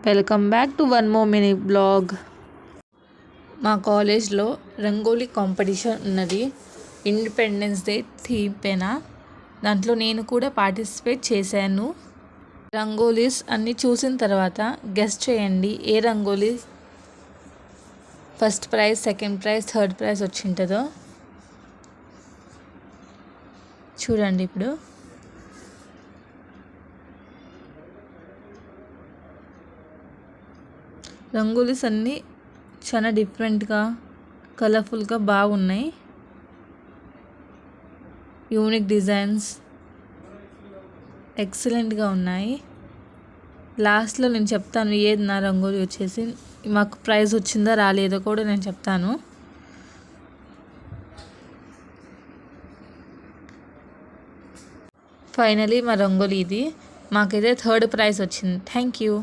Welcome back to one more mini blog. మా కాలేజ్లో rangoli competition ఉన్నది. ఇండిపెండెన్స్ డే థీమ్ పైన. దాంట్లో నేను కూడా పార్టిసిపేట్ చేశాను. రంగోలీస్ అన్నీ చూసిన తర్వాత గెస్ట్ చేయండి ఏ rangoli first prize, second prize, third prize వచ్చింటుందో. చూడండి ఇప్పుడు. రంగోలీస్ అన్నీ చాలా డిఫరెంట్గా, కలర్ఫుల్గా బాగున్నాయి. యూనిక్ డిజైన్స్ ఎక్సలెంట్గా ఉన్నాయి. లాస్ట్లో నేను చెప్తాను ఏది నా రంగోలీ వచ్చేసి మాకు ప్రైజ్ వచ్చిందో రాలేదో కూడా నేను చెప్తాను. ఫైనలీ మా రంగోలీ ఇది. మాకైతే థర్డ్ ప్రైజ్ వచ్చింది. Thank you.